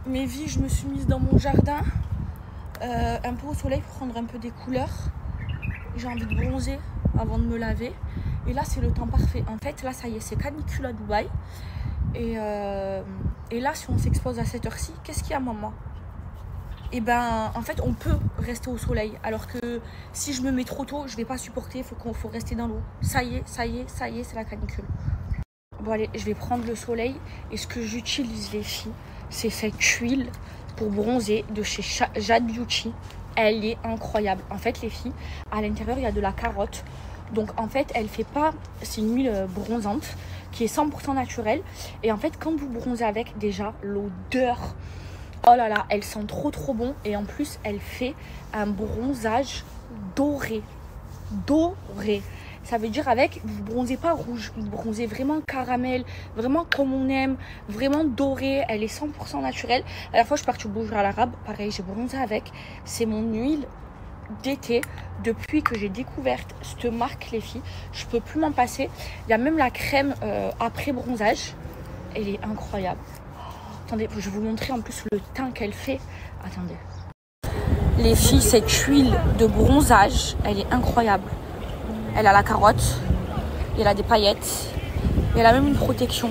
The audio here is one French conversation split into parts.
Mes vies, je me suis mise dans mon jardin, un peu au soleil pour prendre un peu des couleurs. J'ai envie de bronzer avant de me laver. Et là, c'est le temps parfait. En fait, là, ça y est, c'est canicule à Dubaï. Et là, si on s'expose à cette heure-ci, qu'est-ce qu'il y a, maman? Et ben, en fait, on peut rester au soleil. Alors que si je me mets trop tôt, je vais pas supporter. Faut rester dans l'eau. Ça y est, c'est la canicule. Bon, allez, je vais prendre le soleil. Et ce que j'utilise, les filles, c'est cette huile pour bronzer de chez Jade Beauty. Elle est incroyable. En fait, les filles, à l'intérieur, il y a de la carotte. Donc, en fait, elle fait pas... C'est une huile bronzante qui est 100% naturelle. Et en fait, quand vous bronzez avec, déjà, l'odeur... Oh là là, elle sent trop bon. Et en plus, elle fait un bronzage doré. Doré. Ça veut dire avec, vous bronzez pas rouge, vous bronzez vraiment caramel, vraiment comme on aime, vraiment doré. Elle est 100% naturelle. À la fois, je suis partie au Burj Al Arab, pareil, j'ai bronzé avec. C'est mon huile d'été. Depuis que j'ai découvert cette marque, les filles, je peux plus m'en passer. Il y a même la crème après bronzage. Elle est incroyable. Attendez, je vais vous montrer en plus le teint qu'elle fait. Attendez. Les filles, cette huile de bronzage, elle est incroyable. Elle a la carotte, et elle a des paillettes, et elle a même une protection.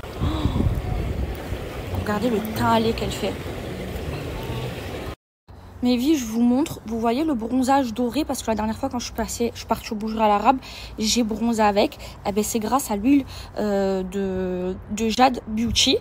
Oh, regardez le teint allé qu'elle fait. Mes vies, je vous montre, vous voyez le bronzage doré, parce que la dernière fois quand je suis partie au Burj Al Arab, j'ai bronzé avec. Eh ben, c'est grâce à l'huile de Jade Beauty.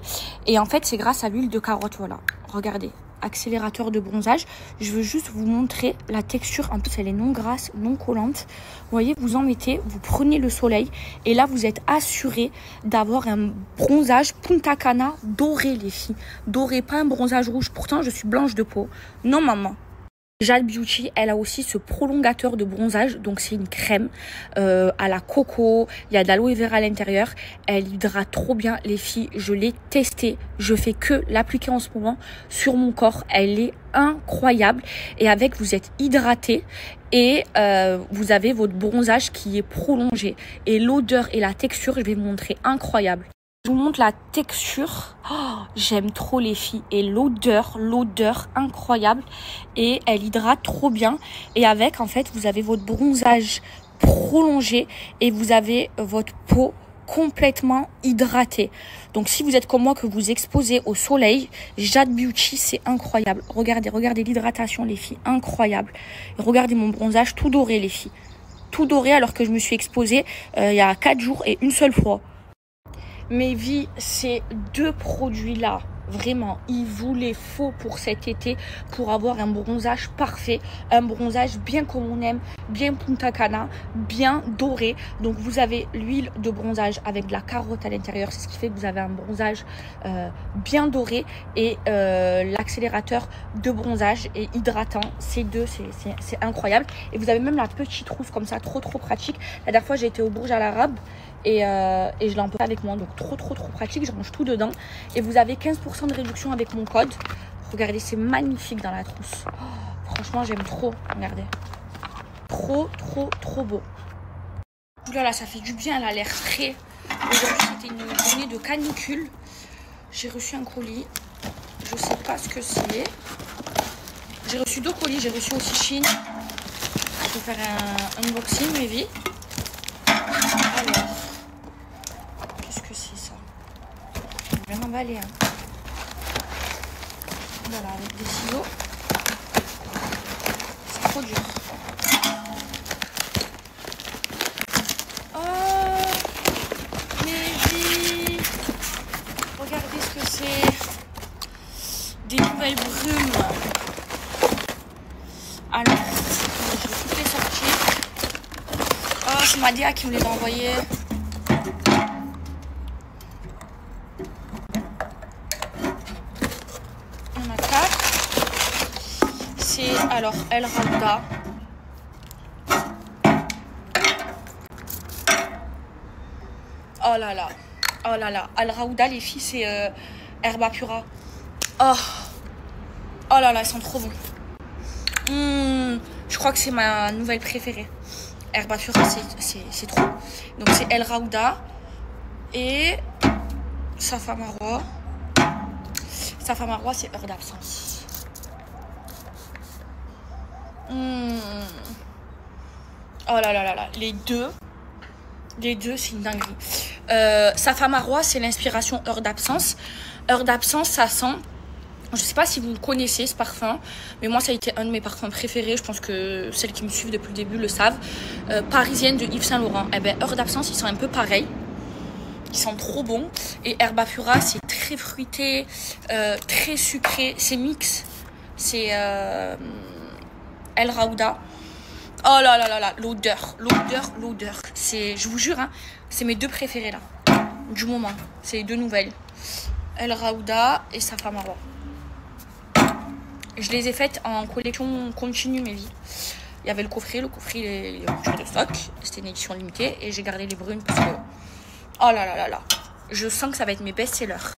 Et en fait, c'est grâce à l'huile de carotte, voilà. Regardez. Accélérateur de bronzage. Je veux juste vous montrer la texture. En plus, elle est non grasse, non collante. Vous voyez, vous en mettez, vous prenez le soleil et là, vous êtes assuré d'avoir un bronzage Punta Cana doré, les filles. Doré, pas un bronzage rouge. Pourtant, je suis blanche de peau. Non, maman. Jade Beauty, elle a aussi ce prolongateur de bronzage. Donc, c'est une crème à la coco. Il y a de l'aloe vera à l'intérieur. Elle hydrate trop bien, les filles. Je l'ai testée. Je fais que l'appliquer en ce moment sur mon corps. Elle est incroyable. Et avec, vous êtes hydraté. Et vous avez votre bronzage qui est prolongé. Et l'odeur et la texture, je vais vous montrer, incroyable. Je vous montre la texture. Oh, j'aime trop, les filles. Et l'odeur incroyable. Et elle hydrate trop bien. Et avec, en fait, vous avez votre bronzage prolongé et vous avez votre peau complètement hydratée. Donc, si vous êtes comme moi, que vous exposez au soleil, Jade Beauty, c'est incroyable. Regardez l'hydratation, les filles. Incroyable. Et regardez mon bronzage tout doré, les filles. Tout doré alors que je me suis exposée il y a 4 jours et une seule fois. Mes vies, ces deux produits-là, vraiment, il vous les faut pour cet été, pour avoir un bronzage parfait, un bronzage bien comme on aime, bien Punta Cana, bien doré. Donc vous avez l'huile de bronzage avec de la carotte à l'intérieur, c'est ce qui fait que vous avez un bronzage bien doré, et l'accélérateur de bronzage et hydratant. Ces deux, c'est incroyable. Et vous avez même la petite trousse comme ça, trop pratique. La dernière fois, j'ai été au Burj Al Arab. Et je l'emporte avec moi, donc trop pratique. Je range tout dedans et vous avez 15% de réduction avec mon code. Regardez, c'est magnifique dans la trousse. Oh, franchement, j'aime trop. Regardez, trop beau. Ouh là là, ça fait du bien, elle a l'air frais. Aujourd'hui, c'était une journée de canicule. J'ai reçu un colis, je sais pas ce que c'est. J'ai reçu 2 colis, j'ai reçu aussi Chine. Je vais faire un unboxing, mes vies. Alors, c'est ça. Je vais bien emballer. Hein. Voilà, avec des ciseaux. C'est trop dur. Oh, mes vies. Regardez ce que c'est. Des nouvelles brumes. Alors, je vais toutes les sortir. Oh, c'est Madia qui me les a envoyées. Alors, El Raouda. Oh là là. El Raouda, les filles, c'est Herba Pura. Oh là là, elles sont trop bons. Je crois que c'est ma nouvelle préférée. Herba Pura, c'est trop. Donc, c'est El Raouda et Safa Marwa. Safa Marwa, c'est heure d'absence. Oh là là là là, les deux, c'est une dinguerie. Safa Marwa, c'est l'inspiration heure d'absence. Heure d'absence, ça sent... Je sais pas si vous connaissez ce parfum, mais moi ça a été un de mes parfums préférés. Je pense que celles qui me suivent depuis le début le savent. Parisienne de Yves Saint Laurent. Eh ben, heure d'absence, ils sont un peu pareils. Ils sont trop bons. Et Herba Pura, c'est très fruité, très sucré. C'est mix. C'est El Raouda. Oh là là là là, l'odeur. C'est, je vous jure, hein, c'est mes deux préférés là, du moment. C'est les deux nouvelles. El Raouda et Safa Marwa. Je les ai faites en collection continue, mes vies. Il y avait le coffret il est en rupture de stock. C'était une édition limitée et j'ai gardé les brunes parce que... Oh là là là là. Je sens que ça va être mes best-sellers.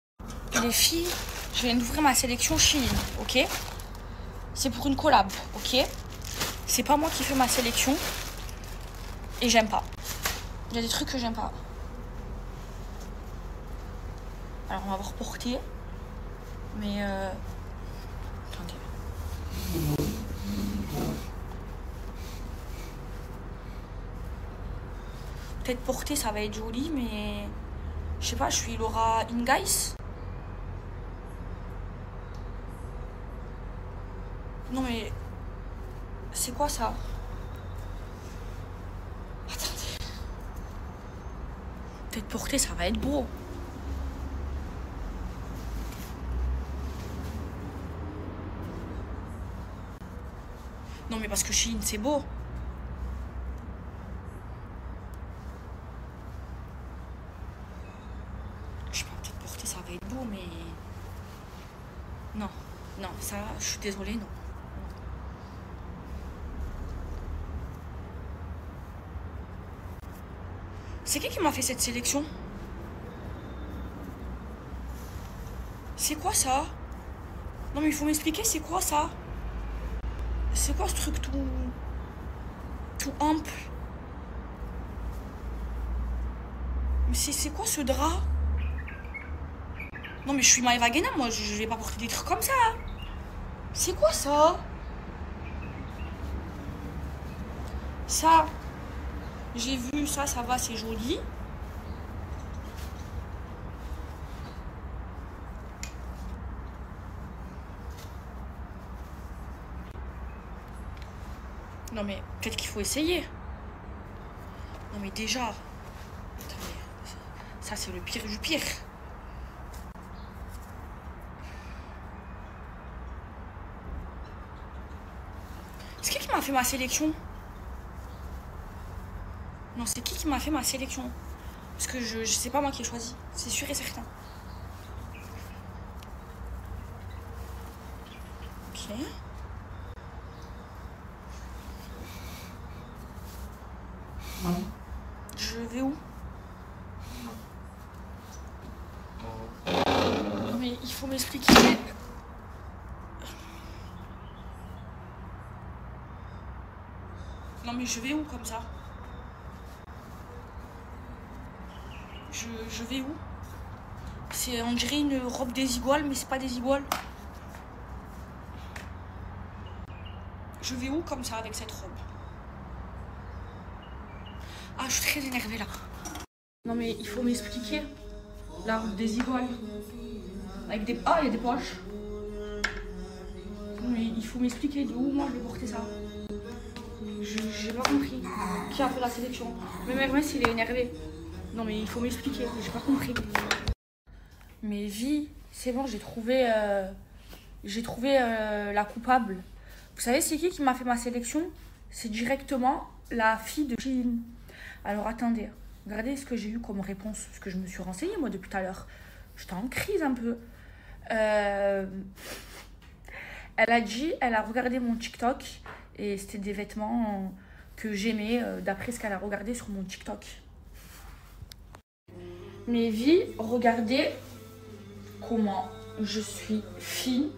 Les filles, je viens d'ouvrir ma sélection Shein, ok? C'est pour une collab, ok? C'est pas moi qui fais ma sélection. Et j'aime pas. Il y a des trucs que j'aime pas. Alors on va voir porter. Mais attendez. Peut-être porter ça va être joli, mais je sais pas, je suis Laura Inguys. Non mais c'est quoi ça? Attendez. Peut-être porter ça va être beau. Non mais parce que Shein c'est beau. Je sais pas, peut-être porter ça va être beau, mais... Non, ça, je suis désolée, non. C'est qui m'a fait cette sélection? C'est quoi ça? Non mais il faut m'expliquer, c'est quoi ça? C'est quoi ce truc tout ample? Mais c'est quoi ce drap? Non mais je suis Maëva Guéna, moi je vais pas porter des trucs comme ça. C'est quoi ça? Ça, j'ai vu, ça va, c'est joli. Non mais peut-être qu'il faut essayer. Non mais déjà, attendez, ça c'est le pire du pire. C'est qui m'a fait ma sélection? Non, c'est qui m'a fait ma sélection? Parce que je sais pas moi qui ai choisi, c'est sûr et certain. Ok. Je vais où? Non mais il faut m'expliquer. Non mais je vais où comme ça? Je vais où? C'est, on dirait une robe désiguale, mais c'est pas désigual. Je vais où comme ça avec cette robe? Ah, je suis très énervée là. Non mais il faut m'expliquer. La robe désiguale. Avec des... Ah, il y a des poches. Non mais il faut m'expliquer de où moi je vais porter ça. J'ai pas compris. Qui a fait la sélection? Même Hermès il est énervé. Non mais il faut m'expliquer, j'ai pas compris. Mais vie, c'est bon, j'ai trouvé la coupable. Vous savez c'est qui m'a fait ma sélection? C'est directement la fille de Shein. Alors attendez, regardez ce que j'ai eu comme réponse, parce que je me suis renseignée moi depuis tout à l'heure. J'étais en crise un peu. Elle a dit, elle a regardé mon TikTok et c'était des vêtements que j'aimais d'après ce qu'elle a regardé sur mon TikTok. Mes vies, regardez comment je suis fine.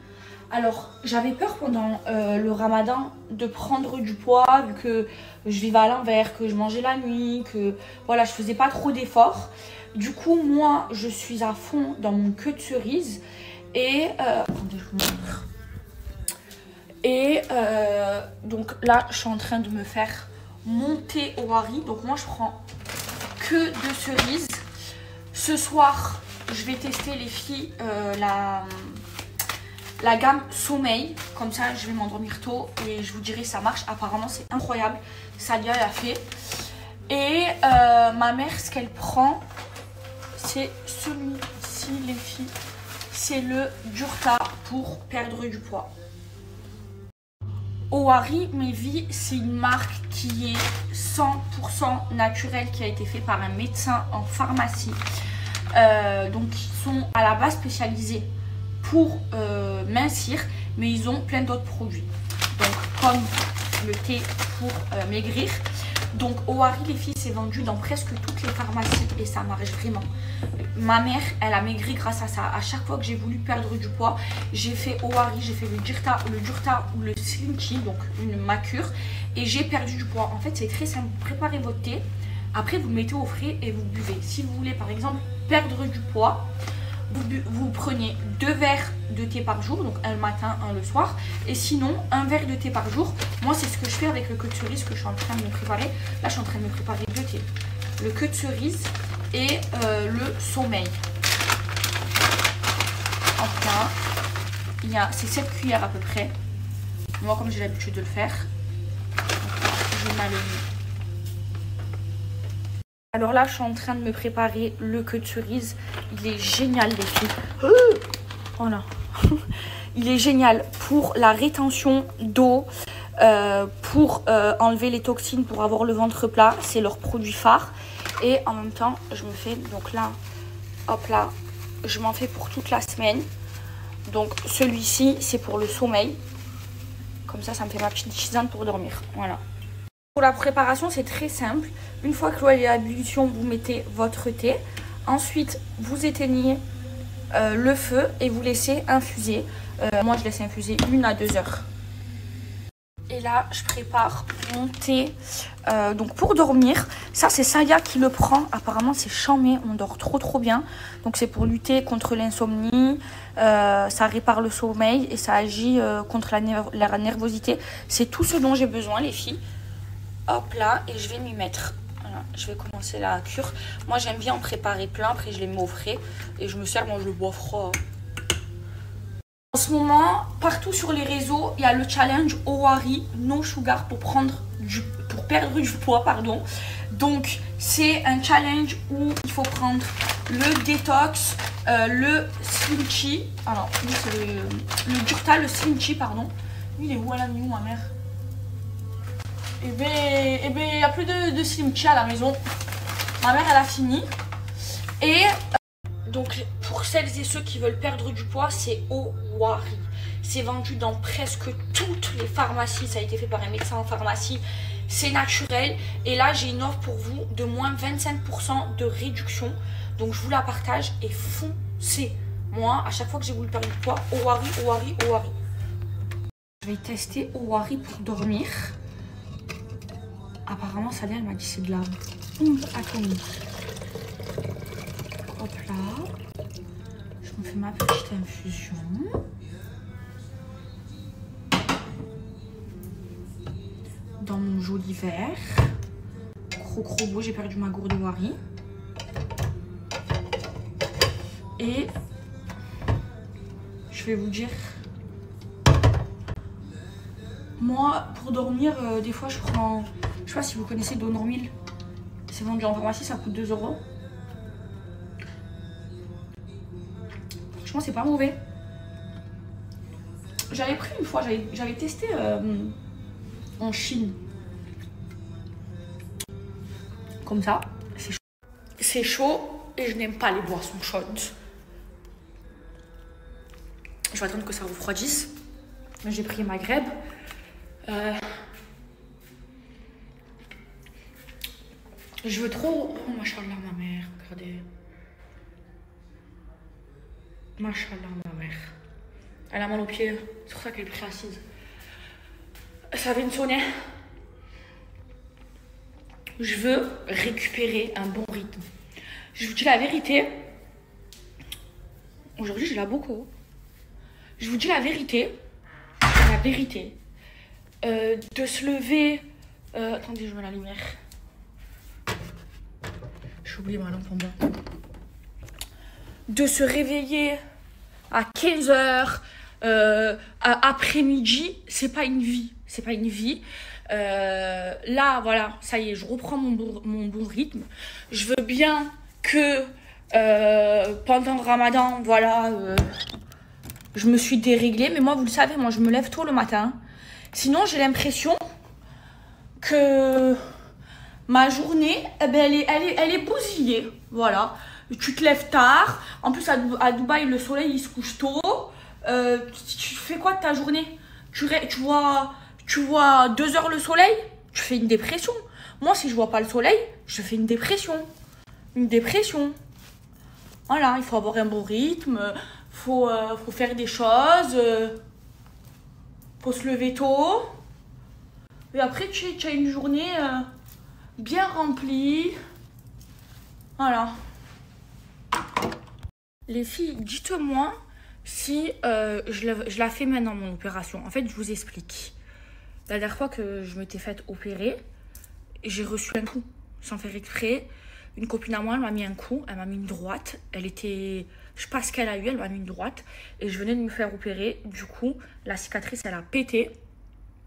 Alors, j'avais peur pendant le ramadan de prendre du poids, vu que je vivais à l'envers, que je mangeais la nuit, que voilà, je faisais pas trop d'efforts. Du coup, moi, je suis à fond dans mon queue de cerise Et attendez, je vous montre. Et donc là, je suis en train de me faire monter au Harry. Donc moi, je prends que de cerises. Ce soir, je vais tester les filles la gamme sommeil. Comme ça, je vais m'endormir tôt et je vous dirai si ça marche. Apparemment, c'est incroyable. Salia l'a fait. Et ma mère, ce qu'elle prend, c'est celui-ci, les filles. C'est le Durta pour perdre du poids. Ohari, mes vies, c'est une marque qui est 100% naturelle, qui a été faite par un médecin en pharmacie. Donc, ils sont à la base spécialisés pour mincir, mais ils ont plein d'autres produits. Donc, comme le thé pour maigrir. Donc, Ohari, les filles, c'est vendu dans presque toutes les pharmacies et ça marche vraiment. Ma mère, elle a maigri grâce à ça. À chaque fois que j'ai voulu perdre du poids, j'ai fait Ohari, j'ai fait le Durta ou le Slim Tea, donc ma cure, et j'ai perdu du poids. En fait, c'est très simple. Vous préparez votre thé, après vous le mettez au frais et vous buvez. Si vous voulez, par exemple, perdre du poids, vous prenez 2 verres de thé par jour, donc un le matin, un le soir, et sinon un verre de thé par jour. Moi, c'est ce que je fais avec le queue de cerise que je suis en train de me préparer. Là, je suis en train de me préparer 2 thés, le queue de cerise et le sommeil. Enfin, c'est 7 cuillères à peu près. Moi, comme j'ai l'habitude de le faire, je m'allume. Alors là, je suis en train de me préparer le queue de cerise. Il est génial, les filles. Oh non. Il est génial pour la rétention d'eau, pour enlever les toxines, pour avoir le ventre plat. C'est leur produit phare. Et en même temps, je me fais, donc là, hop là, je m'en fais pour toute la semaine. Donc celui-ci, c'est pour le sommeil. Comme ça me fait ma petite tisane pour dormir. Voilà. Pour la préparation, c'est très simple. Une fois que l'eau est à ébullition, vous mettez votre thé. Ensuite, vous éteignez le feu et vous laissez infuser. Moi, je laisse infuser 1 à 2 heures. Et là, je prépare mon thé. Donc, pour dormir, ça, c'est Salia qui le prend. Apparemment, c'est chambé. On dort trop bien. Donc, c'est pour lutter contre l'insomnie. Ça répare le sommeil et ça agit contre la nervosité. C'est tout ce dont j'ai besoin, les filles. Hop là, et je vais m'y mettre. Voilà, je vais commencer la cure. Moi, j'aime bien en préparer plein. Après, je les mets au frais. Et je me sers, moi, je le bois froid. En ce moment, partout sur les réseaux, il y a le challenge Ohari No Sugar pour perdre du poids, pardon. Donc, c'est un challenge où il faut prendre le détox, le Slim Tea. Alors, lui, c'est le Durta, le Slim Tea, pardon. Lui, il est où? Elle a mis où, ma mère? Eh ben, il n'y a plus de Slim Tea à la maison. Ma mère, elle a fini. Et donc, pour celles et ceux qui veulent perdre du poids, c'est Ohari. C'est vendu dans presque toutes les pharmacies. Ça a été fait par un médecin en pharmacie. C'est naturel. Et là, j'ai une offre pour vous de moins 25% de réduction. Donc, je vous la partage et foncez. Moi, à chaque fois que j'ai voulu perdre du poids, Ohari. Je vais tester Ohari pour dormir. Apparemment, Salia, elle m'a dit c'est de la bombe atomique. Hop là. Je me fais ma petite infusion. Dans mon joli verre. Gros beau, j'ai perdu ma gourde Ohari. Et je vais vous dire, moi, pour dormir, des fois, je prends... Je sais pas si vous connaissez Donormil. C'est vendu en pharmacie, ça coûte 2 €. Franchement, c'est pas mauvais. J'avais pris une fois, j'avais testé en Chine. Comme ça. C'est chaud et je n'aime pas les boissons chaudes. Je vais attendre que ça refroidisse. J'ai pris ma grèbe. Je veux trop... Oh, machallah, ma mère, regardez. Machallah, ma mère. Elle a mal aux pieds, c'est pour ça qu'elle est pris assise. Ça vient de sonner. Je veux récupérer un bon rythme. Je vous dis la vérité. Aujourd'hui, j'ai la beaucoup. je vous dis la vérité. De se lever... attendez, je mets la lumière. J'ai oublié ma lampe en bas. De se réveiller à 15 h après-midi, c'est pas une vie. C'est pas une vie. Là, voilà, ça y est, je reprends mon bon rythme. Je veux bien que pendant le ramadan, voilà, je me suis déréglée. Mais moi, vous le savez, moi, je me lève tôt le matin. Sinon, j'ai l'impression que ma journée, eh ben, elle est bousillée. Voilà. Tu te lèves tard. En plus, à Dubaï, le soleil, il se couche tôt. Tu fais quoi de ta journée? Tu vois 2 heures le soleil, tu fais une dépression. Moi, si je vois pas le soleil, je fais une dépression. Une dépression. Voilà, il faut avoir un bon rythme. Faut faire des choses. Faut se lever tôt. Et après, tu as une journée bien remplie. Voilà. Les filles, dites-moi si je la fais maintenant, mon opération. En fait, je vous explique. La dernière fois que je m'étais faite opérer, j'ai reçu un coup, sans faire exprès. Une copine à moi, elle m'a mis un coup, elle m'a mis une droite. Elle était... Je sais pas ce qu'elle a eu, elle m'a mis une droite. Et je venais de me faire opérer. Du coup, la cicatrice, elle a pété.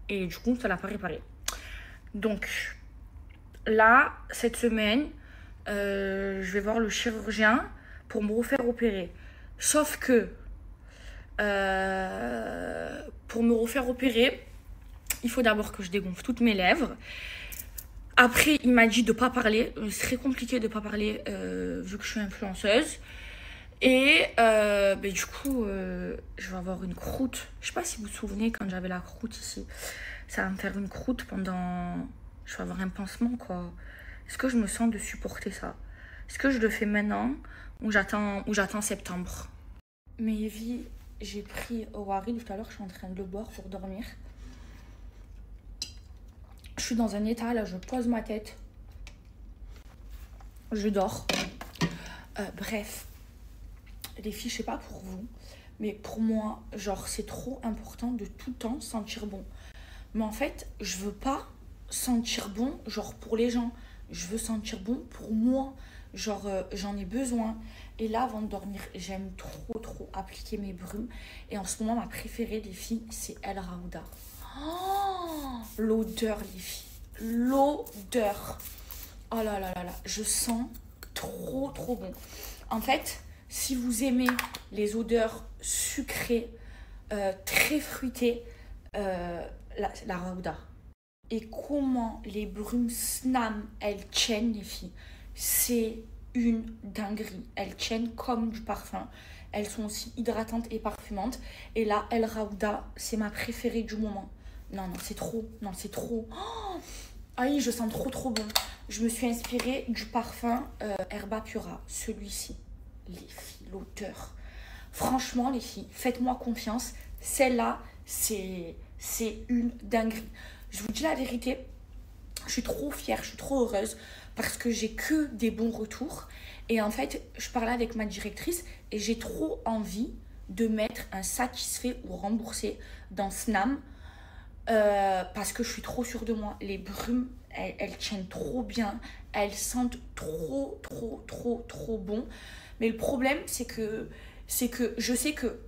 Et du coup, ça l'a pas réparé. Donc, là, cette semaine, je vais voir le chirurgien pour me refaire opérer. Sauf que, pour me refaire opérer, il faut d'abord que je dégonfle toutes mes lèvres. Après, il m'a dit de ne pas parler. C'est très compliqué de ne pas parler vu que je suis influenceuse. Et du coup, je vais avoir une croûte. Je ne sais pas si vous vous souvenez quand j'avais la croûte ici. Ça va me faire une croûte pendant... Je vais avoir un pansement, quoi. Est-ce que je me sens de supporter ça? Est-ce que je le fais maintenant ou j'attends septembre? Mes vies, j'ai pris Owari tout à l'heure. Je suis en train de le boire pour dormir. Je suis dans un état, là, je pose ma tête. Je dors. Bref. Les filles, je sais pas pour vous, mais pour moi, genre, c'est trop important de tout le temps sentir bon. Mais en fait, je veux pas sentir bon, genre, pour les gens. Je veux sentir bon pour moi. Genre, j'en ai besoin. Et là, avant de dormir, j'aime trop appliquer mes brumes. Et en ce moment, ma préférée, les filles, c'est El Raouda. Oh, l'odeur, les filles. L'odeur. Oh là là là là. Je sens trop bon. En fait, si vous aimez les odeurs sucrées, très fruitées, la Raouda. Et comment les brumes Snam, elles tiennent, les filles. C'est une dinguerie. Elles tiennent comme du parfum. Elles sont aussi hydratantes et parfumantes. Et là, El Raouda, c'est ma préférée du moment. Non, c'est trop. Non, c'est trop. Oh, aïe, je sens trop bon. Je me suis inspirée du parfum Herba Pura. Celui-ci. Les filles, l'odeur. Franchement, les filles, faites-moi confiance. Celle-là, c'est une dinguerie. Je vous dis la vérité. Je suis trop fière, je suis trop heureuse parce que j'ai que des bons retours. Et en fait, je parlais avec ma directrice et j'ai trop envie de mettre un satisfait ou remboursé dans Snam. Parce que je suis trop sûre de moi. Les brumes, elles tiennent trop bien. Elles sentent trop bon. Mais le problème, c'est que je sais que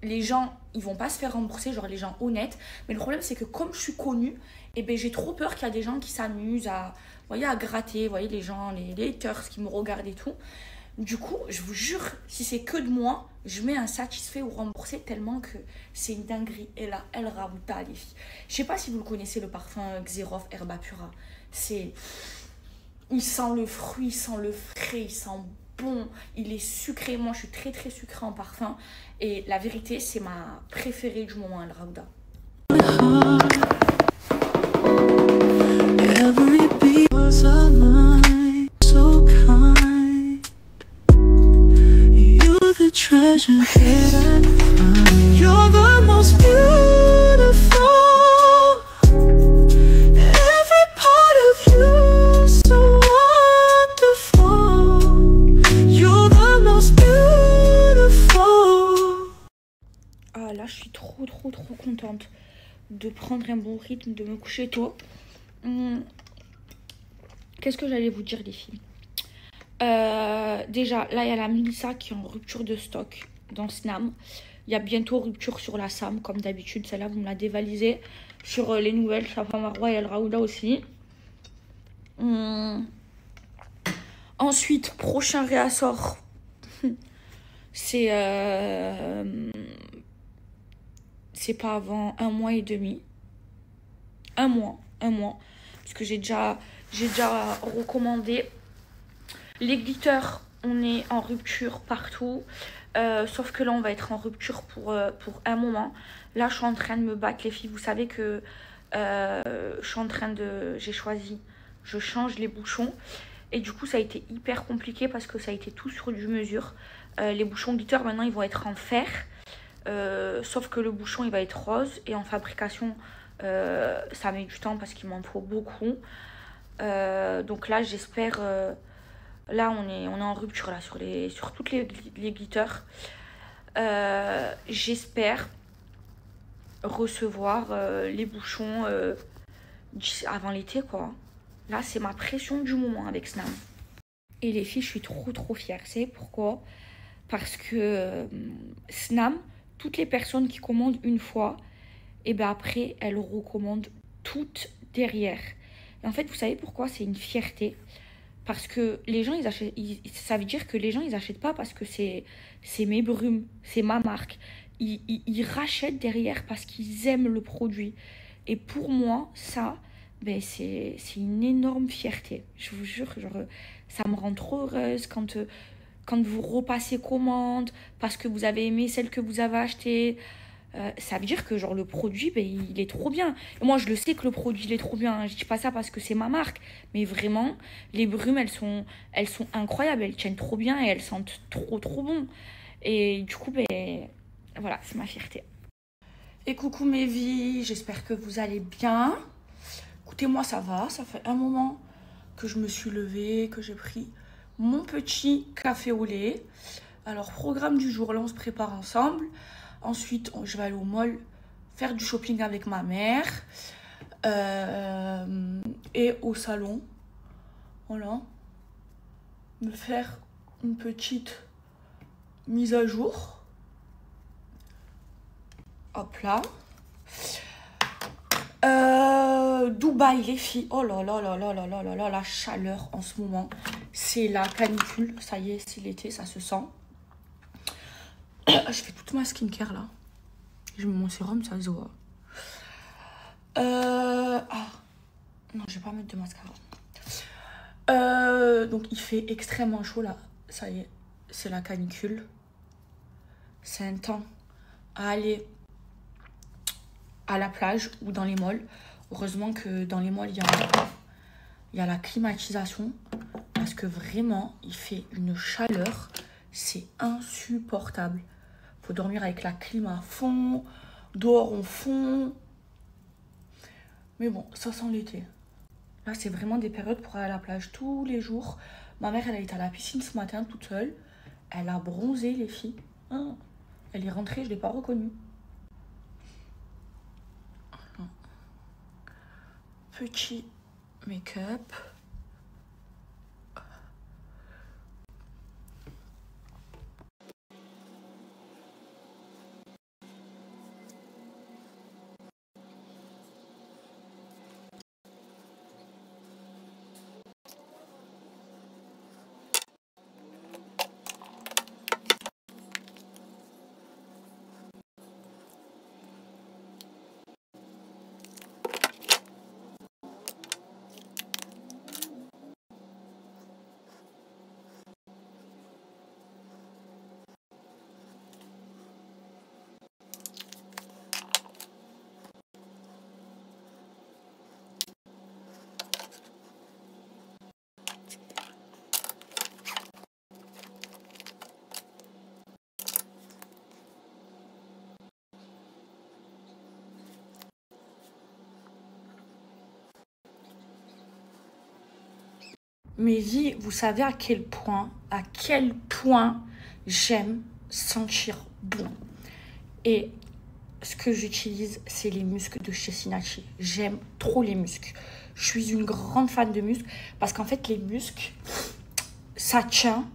les gens, ils vont pas se faire rembourser, genre les gens honnêtes. Mais le problème, c'est que comme je suis connue, eh ben, j'ai trop peur qu'il y a des gens qui s'amusent à gratter. Vous voyez, les gens, les haters qui me regardent et tout. Du coup, je vous jure, si c'est que de moi, je mets un satisfait ou remboursé tellement que c'est une dinguerie. Et là, El Raouda, les filles. Je sais pas si vous le connaissez, le parfum Xerof Herba Pura. Il sent le fruit, il sent le frais, il sent bon. Il est sucré. Moi, je suis très sucrée en parfum. Et la vérité, c'est ma préférée du moment, El Raouda. Treasure hidden. You're the most beautiful. Every part of you so wonderful. You're the most beautiful. Ah là, trop contente de prendre un bon rythme, de me coucher tôt. Qu'est-ce que j'allais vous dire, les filles? Déjà, là, il y a la Melissa qui est en rupture de stock dans Snam. Il y a bientôt rupture sur la Sam, comme d'habitude. Celle-là, vous me la dévalisez. Sur les nouvelles, Safa Marwa et El Raouda aussi. Ensuite, prochain réassort. C'est pas avant 1 mois et demi. Un mois. Parce que j'ai déjà recommandé. Les glitters, on est en rupture partout. Sauf que là, on va être en rupture pour un moment. Là, je suis en train de me battre, les filles. Vous savez que je suis en train de... J'ai choisi, je change les bouchons. Et du coup, ça a été hyper compliqué parce que ça a été tout sur du mesure. Les bouchons glitter, maintenant, ils vont être en fer. Sauf que le bouchon, il va être rose. Et en fabrication, ça met du temps parce qu'il m'en faut beaucoup. Donc là, j'espère... là, on est en rupture là, sur toutes les glitters. J'espère recevoir les bouchons avant l'été, quoi. Là, c'est ma pression du moment avec Snam. Et les filles, je suis trop fière. C'est pourquoi? Parce que Snam, toutes les personnes qui commandent une fois, et ben après, elles recommandent toutes derrière. Et en fait, vous savez pourquoi? C'est une fierté. Parce que les gens, ils achètent, ça veut dire que les gens, ils achètent pas parce que c'est mes brumes, c'est ma marque. Ils rachètent derrière parce qu'ils aiment le produit. Et pour moi, ça, ben c'est une énorme fierté. Je vous jure, genre, ça me rend trop heureuse quand vous repassez commande, parce que vous avez aimé celle que vous avez achetée. Ça veut dire que genre le produit, ben, il est trop bien. Et moi, je le sais que le produit, il est trop bien. Je dis pas ça parce que c'est ma marque. Mais vraiment, les brumes, elles sont incroyables. Elles tiennent trop bien et elles sentent trop bon. Et du coup, ben, voilà, c'est ma fierté. Et coucou mes vies, j'espère que vous allez bien. Écoutez, moi, ça va. Ça fait un moment que je me suis levée, que j'ai pris mon petit café au lait. Alors, programme du jour, là, on se prépare ensemble. Ensuite, je vais aller au mall faire du shopping avec ma mère. Et au salon. Voilà. Me faire une petite mise à jour. Hop là. Dubaï, les filles. Oh là là là là là là là là, la chaleur en ce moment. C'est la canicule. Ça y est, c'est l'été, ça se sent. Je fais toute ma skincare là. Je mets mon sérum, ça se voit. Ah. Non, je vais pas mettre de mascara. Donc il fait extrêmement chaud là. Ça y est, c'est la canicule. C'est un temps à aller à la plage ou dans les malls. Heureusement que dans les malls, il y a la climatisation. Parce que vraiment, il fait une chaleur. C'est insupportable. Faut dormir avec la clim à fond. Dehors, on fond. Mais bon, ça sent l'été. Là, c'est vraiment des périodes pour aller à la plage tous les jours. Ma mère, elle a été à la piscine ce matin toute seule. Elle a bronzé, les filles. Ah, elle est rentrée, je ne l'ai pas reconnue. Petit make-up. Mais vie, vous savez à quel point j'aime sentir bon. Et ce que j'utilise, c'est les muscles de chez Sinachi. J'aime trop les muscles. Je suis une grande fan de muscles parce qu'en fait, les muscles, ça tient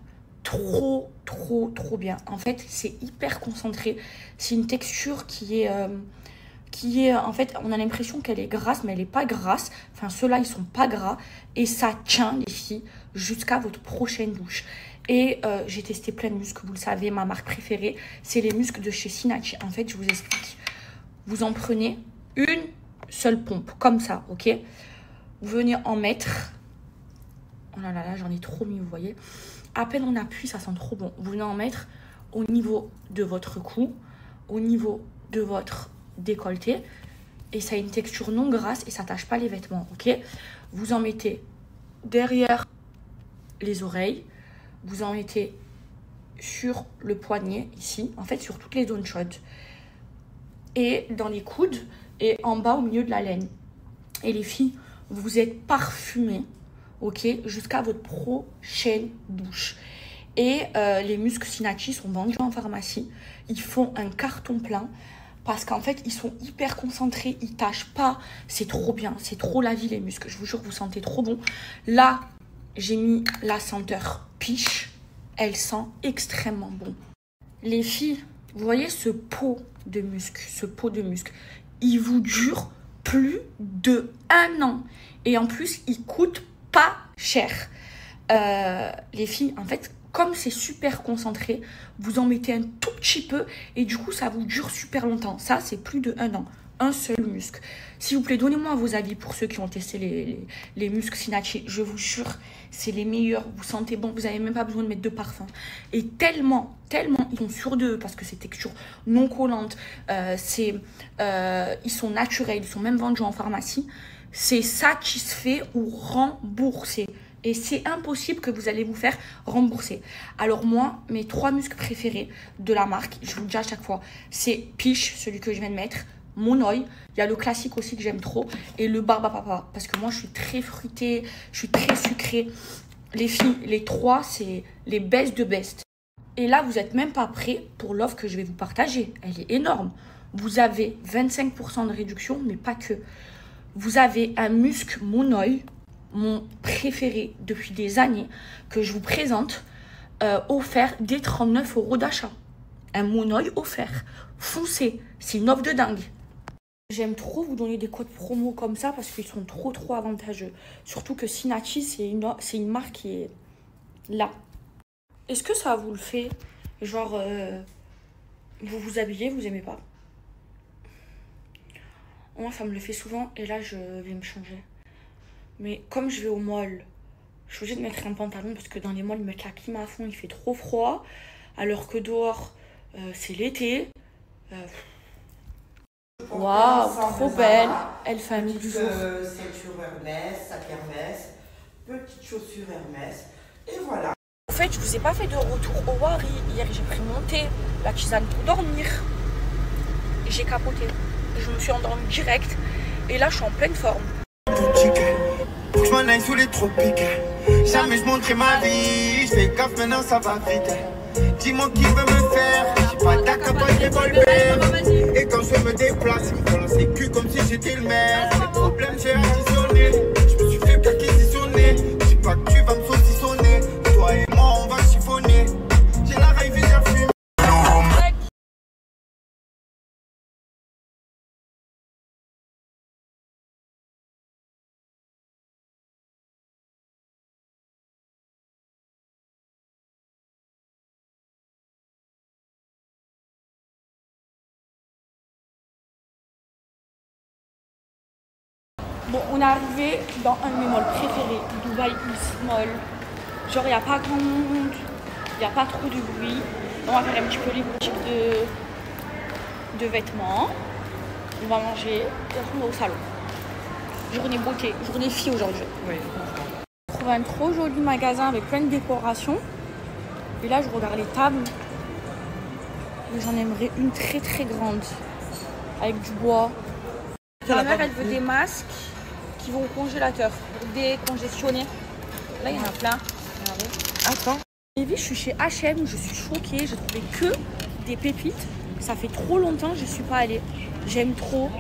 trop bien. En fait, c'est hyper concentré. C'est une texture qui est en fait, on a l'impression qu'elle est grasse, mais elle n'est pas grasse. Enfin, ceux-là, ils sont pas gras. Et ça tient, les filles, jusqu'à votre prochaine douche. Et j'ai testé plein de muscles, vous le savez, ma marque préférée, c'est les muscles de chez Sinachi. En fait, je vous explique. Vous en prenez une seule pompe, comme ça, ok? Vous venez en mettre. Oh là là, j'en ai trop mis, vous voyez. À peine on appuie, ça sent trop bon. Vous venez en mettre au niveau de votre cou, au niveau de votre décolleté. Et ça a une texture non grasse et ça tâche pas les vêtements, ok? Vous en mettez derrière les oreilles. Vous en mettez sur le poignet, ici, en fait sur toutes les zones chaudes. Et dans les coudes et en bas au milieu de la laine. Et les filles, vous êtes parfumées, ok, jusqu'à votre prochaine douche. Et les muscles Sinachi sont vendus en pharmacie. Ils font un carton plein parce qu'en fait, ils sont hyper concentrés, ils tâchent pas. C'est trop bien, c'est trop la vie les muscles. Je vous jure, vous sentez trop bon. Là, j'ai mis la senteur Piche. Elle sent extrêmement bon. Les filles, vous voyez ce pot de muscle, il vous dure plus de 1 an. Et en plus, il coûte pas cher. Les filles, en fait, comme c'est super concentré, vous en mettez un tout petit peu et du coup, ça vous dure super longtemps. Ça, c'est plus de 1 an. Un seul muscle. S'il vous plaît, donnez-moi vos avis pour ceux qui ont testé les muscles Sinachi. Je vous jure, c'est les meilleurs. Vous sentez bon, vous n'avez même pas besoin de mettre de parfum. Et tellement, ils sont sûrs d'eux parce que c'est texture non collante. Ils sont naturels, ils sont même vendus en pharmacie. C'est satisfait ou remboursé. Et c'est impossible que vous allez vous faire rembourser. Alors moi, mes 3 muscles préférés de la marque, je vous le dis à chaque fois, c'est Piche, celui que je viens de mettre, Mon Oeil, il y a le classique aussi que j'aime trop, et le Barba Papa, parce que moi je suis très fruitée, je suis très sucrée. Les filles, les 3, c'est les best de best. Et là, vous n'êtes même pas prêts pour l'offre que je vais vous partager. Elle est énorme. Vous avez 25% de réduction, mais pas que. Vous avez un muscle Mon Oeil, mon préféré depuis des années, que je vous présente, offert dès 39 € d'achat. Un Mon Oeil offert. Foncez, c'est une offre de dingue. J'aime trop vous donner des codes promo comme ça parce qu'ils sont trop avantageux. Surtout que Sinachi, c'est une marque qui est là. Est-ce que ça vous le fait? Genre, vous vous habillez, vous aimez pas? Moi, ça me le fait souvent et là, je vais me changer. Mais comme je vais au mall, je suis obligée de mettre un pantalon parce que dans les malls, ils mettent la clim à fond, il fait trop froid. Alors que dehors, c'est l'été. Waouh, trop belle. Elle famille du jour. Ceinture Hermès, sac Hermès, petites chaussures Hermès. Et voilà. En fait, je vous ai pas fait de retour au Wari. Hier, j'ai pris mon thé, la tisane pour dormir. Et j'ai capoté. Je me suis endormie direct. Et là, je suis en pleine forme. Faut que je m'en aille sous les tropiques. Jamais je montrais ma vie. Je fais gaffe, maintenant ça va vite. Dis-moi qui veut me faire. J'ai pas d'accapagne revolver. Et quand je me déplace, ils me font lancer cul comme si j'étais le maire. Les problèmes, j'ai additionné. Je me suis fait perquisitionner. Dis pas que tu vas me saucissonner. Toi et moi, on va chiffonner. J'ai la raille visée fumée. Bon, on est arrivé dans un de mes malls préférés, Dubai East Mall. Genre, il n'y a pas grand monde, il n'y a pas trop de bruit. On va faire un petit peu les boutiques de vêtements. On va manger et après on va au salon. Journée beauté, journée fille aujourd'hui. Oui. Je trouve un trop joli magasin avec plein de décorations. Et là, je regarde les tables. Mais j'en aimerais une très grande. Avec du bois. Ma mère, elle veut des masques qui vont au congélateur pour décongestionner. Là, il y en a plein. Regardez. Attends. Et puis, je suis chez H&M, je suis choquée. J'ai trouvé que des pépites. Ça fait trop longtemps que je suis pas allée. J'aime trop.